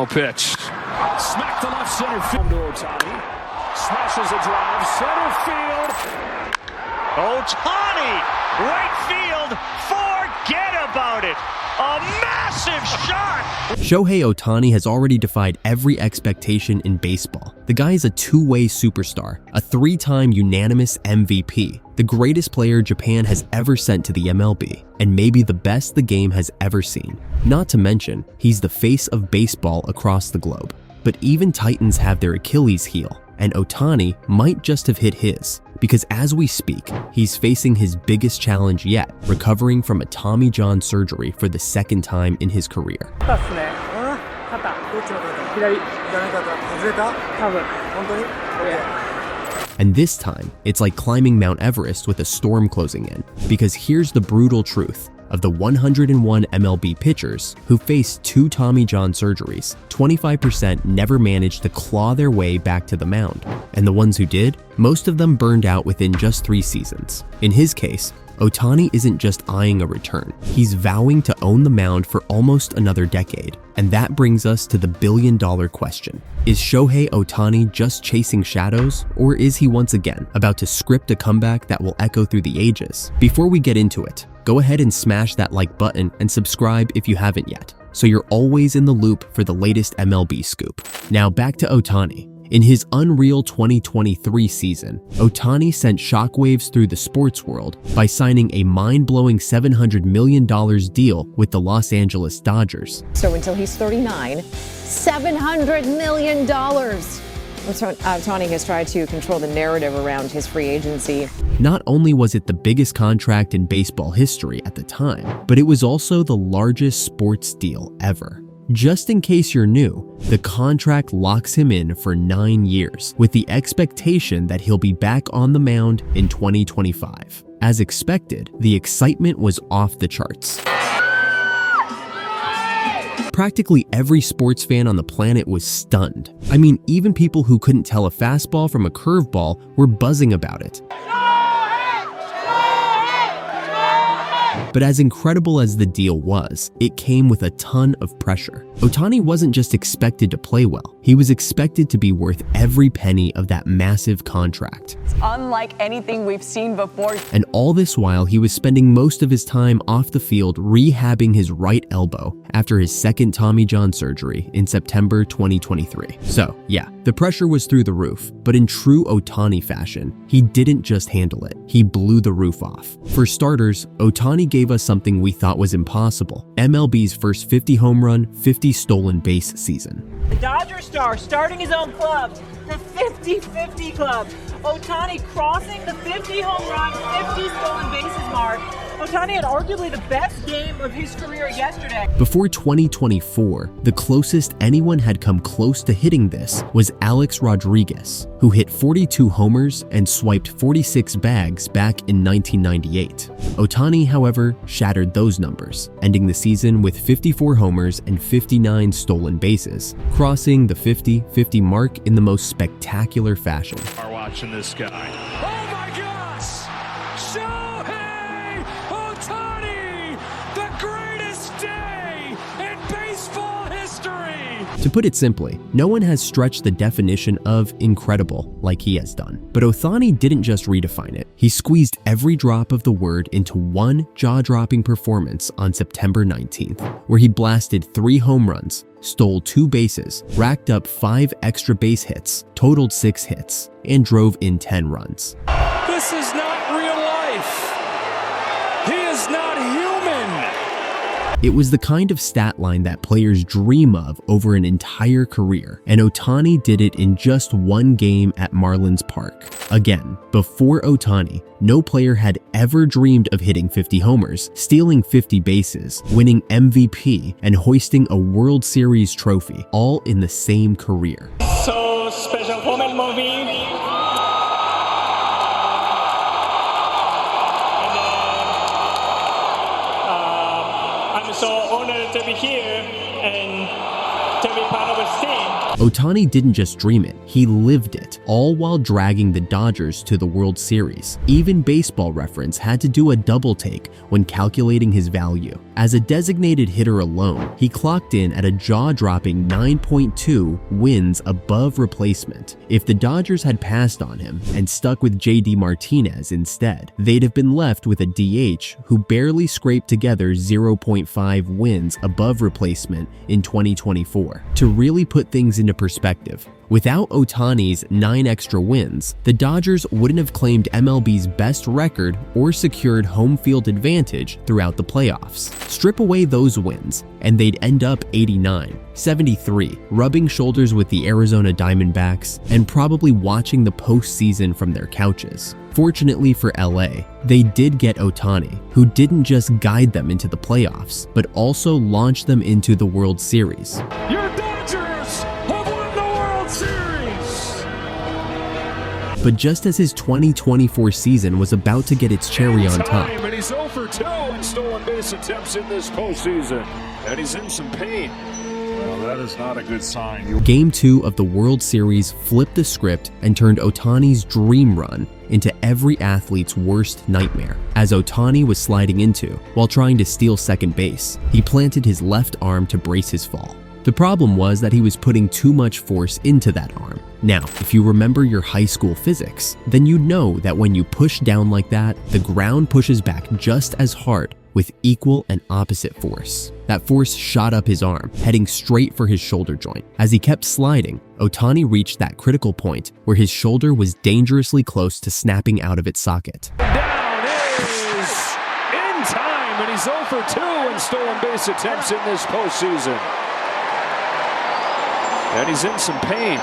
1-0 pitch. Smack the left center field to Ohtani. Smashes a drive, center field. Ohtani, right field, forget about it. A massive shot. Shohei Ohtani has already defied every expectation in baseball. The guy is a two-way superstar, a three-time unanimous MVP, the greatest player Japan has ever sent to the MLB, and maybe the best the game has ever seen. Not to mention, he's the face of baseball across the globe. But even Titans have their Achilles heel, and Ohtani might just have hit his, because as we speak, he's facing his biggest challenge yet, recovering from a Tommy John surgery for the second time in his career. And this time, it's like climbing Mount Everest with a storm closing in, because here's the brutal truth. Of the 101 MLB pitchers who faced 2 Tommy John surgeries, 25% never managed to claw their way back to the mound. And the ones who did, most of them burned out within just 3 seasons. In his case, Ohtani isn't just eyeing a return, he's vowing to own the mound for almost another decade. And that brings us to the billion-dollar question. Is Shohei Ohtani just chasing shadows, or is he once again about to script a comeback that will echo through the ages? Before we get into it, go ahead and smash that like button and subscribe if you haven't yet, so you're always in the loop for the latest MLB scoop. Now back to Ohtani. In his unreal 2023 season, Ohtani sent shockwaves through the sports world by signing a mind-blowing $700 million deal with the Los Angeles Dodgers. So until he's 39, $700 million. Ohtani has tried to control the narrative around his free agency. Not only was it the biggest contract in baseball history at the time, but it was also the largest sports deal ever. Just in case you're new, the contract locks him in for 9 years, with the expectation that he'll be back on the mound in 2025. As expected, the excitement was off the charts. Practically every sports fan on the planet was stunned. I mean, even people who couldn't tell a fastball from a curveball were buzzing about it. But as incredible as the deal was, it came with a ton of pressure. Ohtani wasn't just expected to play well, he was expected to be worth every penny of that massive contract. It's unlike anything we've seen before. And all this while, he was spending most of his time off the field rehabbing his right elbow after his second Tommy John surgery in September 2023. So yeah, the pressure was through the roof, but in true Ohtani fashion, he didn't just handle it, he blew the roof off. For starters, Ohtani gave us something we thought was impossible: MLB's first 50 home run, 50 stolen base season. The Dodger star starting his own club, the 50-50 club. Ohtani crossing the 50 home run, 50 stolen bases mark. Ohtani had arguably the best game of his career yesterday. Before 2024, the closest anyone had come close to hitting this was Alex Rodriguez, who hit 42 homers and swiped 46 bags back in 1998. Ohtani, however, shattered those numbers, ending the season with 54 homers and 59 stolen bases, crossing the 50-50 mark in the most spectacular fashion. Are watching this guy. Oh my gosh! Shohei Ohtani! The greatest day in baseball history! To put it simply, no one has stretched the definition of incredible like he has done. But Ohtani didn't just redefine it. He squeezed every drop of the word into one jaw-dropping performance on September 19th, where he blasted 3 home runs, stole 2 bases, racked up 5 extra base hits, totaled 6 hits, and drove in 10 runs. This is not real life. He is not human. It was the kind of stat line that players dream of over an entire career, and Ohtani did it in just 1 game at Marlins Park. Again, before Ohtani, no player had ever dreamed of hitting 50 homers, stealing 50 bases, winning MVP, and hoisting a World Series trophy, all in the same career. So special moment movie. I'm so honored to be here, and Ohtani didn't just dream it, he lived it, all while dragging the Dodgers to the World Series. Even Baseball Reference had to do a double take when calculating his value. As a designated hitter alone, he clocked in at a jaw-dropping 9.2 wins above replacement. If the Dodgers had passed on him and stuck with JD Martinez instead, they'd have been left with a DH who barely scraped together 0.5 wins above replacement in 2024. To really put things into perspective, without Ohtani's 9 extra wins, the Dodgers wouldn't have claimed MLB's best record or secured home field advantage throughout the playoffs. Strip away those wins, and they'd end up 89, 73, rubbing shoulders with the Arizona Diamondbacks and probably watching the postseason from their couches. Fortunately for LA, they did get Ohtani, who didn't just guide them into the playoffs, but also launched them into the World Series. Your Dodgers have won the World Series! But just as his 2024 season was about to get its cherry on top, And he's 0 for 2 in stolen base attempts in this postseason. And he's in some pain. Well, that is not a good sign. Game 2 of the World Series flipped the script and turned Ohtani's dream run into every athlete's worst nightmare. As Ohtani was sliding into while trying to steal second base, he planted his left arm to brace his fall. The problem was that he was putting too much force into that arm. Now, if you remember your high school physics, then you'd know that when you push down like that, the ground pushes back just as hard with equal and opposite force. That force shot up his arm, heading straight for his shoulder joint. As he kept sliding, Ohtani reached that critical point where his shoulder was dangerously close to snapping out of its socket. Down is in time, and he's 0 for 2 in stolen base attempts in this postseason. And he's in some pain.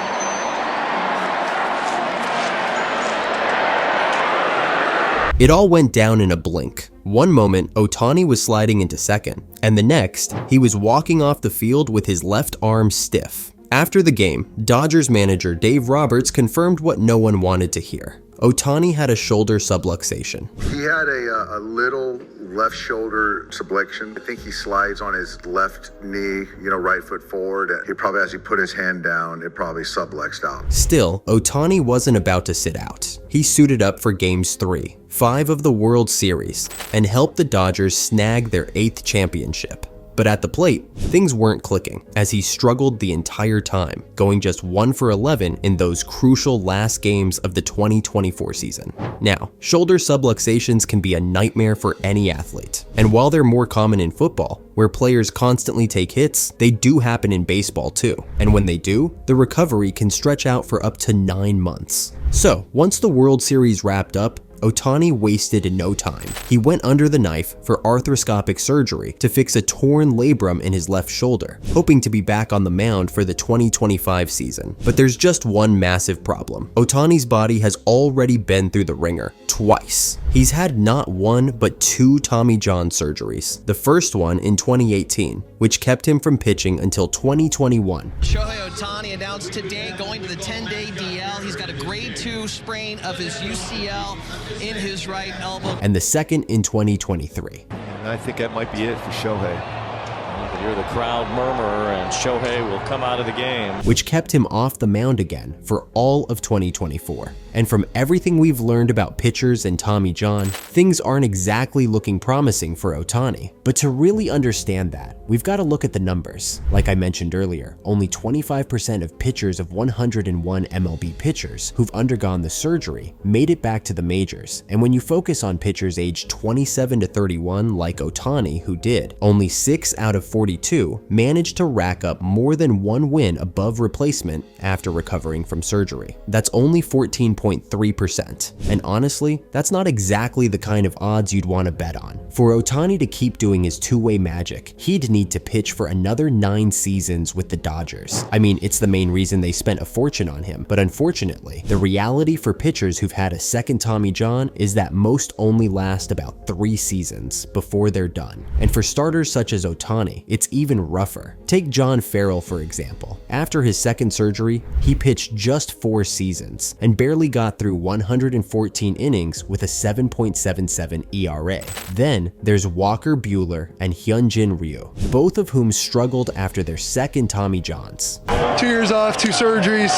It all went down in a blink. One moment, Ohtani was sliding into second, and the next, he was walking off the field with his left arm stiff. After the game, Dodgers manager Dave Roberts confirmed what no one wanted to hear. Ohtani had a shoulder subluxation. He had a little left shoulder subluxation. I think he slides on his left knee, right foot forward. He probably, as he put his hand down, it probably subluxed out. Still, Ohtani wasn't about to sit out. He suited up for Games 3, 5 of the World Series, and helped the Dodgers snag their 8th championship. But at the plate, things weren't clicking, as he struggled the entire time, going just 1 for 11 in those crucial last games of the 2024 season. Now, shoulder subluxations can be a nightmare for any athlete, and while they're more common in football, where players constantly take hits, they do happen in baseball too. And when they do, the recovery can stretch out for up to 9 months. So, once the World Series wrapped up, Ohtani wasted no time. He went under the knife for arthroscopic surgery to fix a torn labrum in his left shoulder, hoping to be back on the mound for the 2025 season. But there's just one massive problem. Ohtani's body has already been through the ringer twice. He's had not 1 but 2 Tommy John surgeries. The first one in 2018, which kept him from pitching until 2021. Shohei Ohtani announced today going to the 10-day DL. He's got a grade 2 sprain of his UCL in his right elbow. And the second in 2023. And I think that might be it for Shohei. You can hear the crowd murmur, and Shohei will come out of the game. Which kept him off the mound again for all of 2024. And from everything we've learned about pitchers and Tommy John, things aren't exactly looking promising for Ohtani. But to really understand that, we've got to look at the numbers. Like I mentioned earlier, only 25% of pitchers of 101 MLB pitchers who've undergone the surgery made it back to the majors. And when you focus on pitchers aged 27 to 31 like Ohtani, who did, only 6 out of 42 managed to rack up more than 1 win above replacement after recovering from surgery. That's only 14.3%. And honestly, that's not exactly the kind of odds you'd want to bet on. For Ohtani to keep doing his two-way magic, he'd need to pitch for another 9 seasons with the Dodgers. I mean, it's the main reason they spent a fortune on him, but unfortunately, the reality for pitchers who've had a second Tommy John is that most only last about 3 seasons before they're done. And for starters such as Ohtani, it's even rougher. Take John Farrell for example. After his second surgery, he pitched just 4 seasons and barely barely got through 114 innings with a 7.77 ERA. Then there's Walker Buehler and Hyunjin Ryu, both of whom struggled after their second Tommy Johns. 2 years off, 2 surgeries.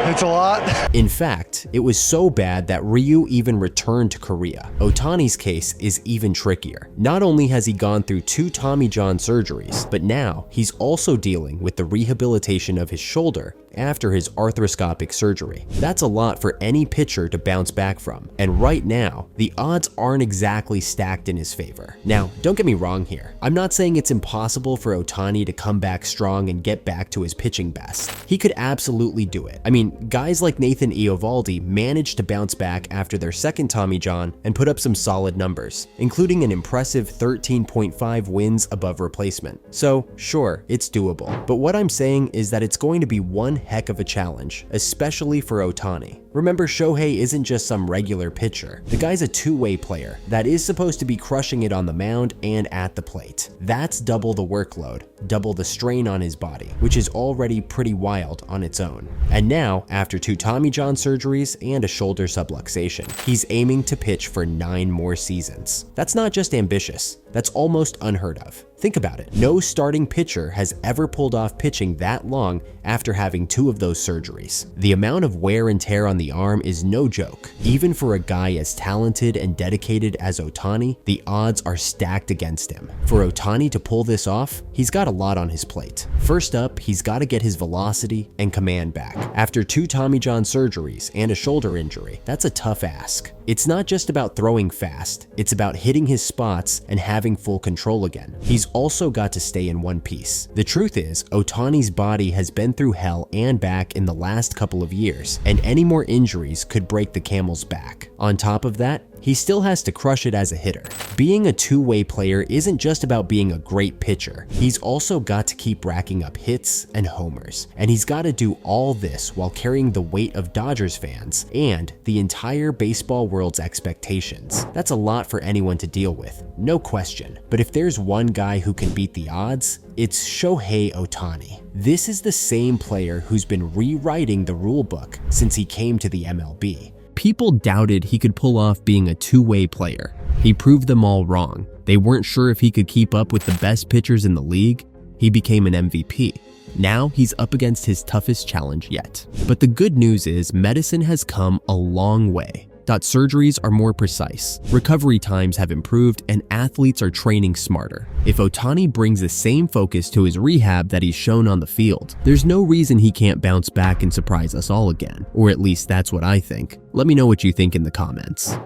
It's a lot. In fact, it was so bad that Ryu even returned to Korea. Ohtani's case is even trickier. Not only has he gone through 2 Tommy John surgeries, but now he's also dealing with the rehabilitation of his shoulder after his arthroscopic surgery. That's a lot for any pitcher to bounce back from, and right now, the odds aren't exactly stacked in his favor. Now, don't get me wrong here. I'm not saying it's impossible for Ohtani to come back strong and get back to his pitching best. He could absolutely do it. I mean, guys like Nathan Eovaldi managed to bounce back after their second Tommy John and put up some solid numbers, including an impressive 13.5 wins above replacement. So, sure, it's doable. But what I'm saying is that it's going to be one heck of a challenge, especially for Ohtani. Remember, Shohei isn't just some regular pitcher. The guy's a two-way player that is supposed to be crushing it on the mound and at the plate. That's double the workload, double the strain on his body, which is already pretty wild on its own. And now, after 2 Tommy John surgeries and a shoulder subluxation, he's aiming to pitch for 9 more seasons. That's not just ambitious, that's almost unheard of. Think about it. No starting pitcher has ever pulled off pitching that long after having 2 of those surgeries. The amount of wear and tear on the arm is no joke. Even for a guy as talented and dedicated as Ohtani, the odds are stacked against him. For Ohtani to pull this off, he's got a lot on his plate. First up, he's got to get his velocity and command back. After 2 Tommy John surgeries and a shoulder injury, that's a tough ask. It's not just about throwing fast, it's about hitting his spots and having full control again. He's also got to stay in one piece. The truth is, Ohtani's body has been through hell and back in the last couple of years, and any more injuries could break the camel's back. On top of that, he still has to crush it as a hitter. Being a two-way player isn't just about being a great pitcher. He's also got to keep racking up hits and homers. And he's got to do all this while carrying the weight of Dodgers fans and the entire baseball world's expectations. That's a lot for anyone to deal with, no question. But if there's one guy who can beat the odds, it's Shohei Ohtani. This is the same player who's been rewriting the rulebook since he came to the MLB. People doubted he could pull off being a two-way player. He proved them all wrong. They weren't sure if he could keep up with the best pitchers in the league. He became an MVP. Now he's up against his toughest challenge yet. But the good news is medicine has come a long way. Surgeries are more precise, recovery times have improved, and athletes are training smarter. If Ohtani brings the same focus to his rehab that he's shown on the field, there's no reason he can't bounce back and surprise us all again. Or at least that's what I think. Let me know what you think in the comments.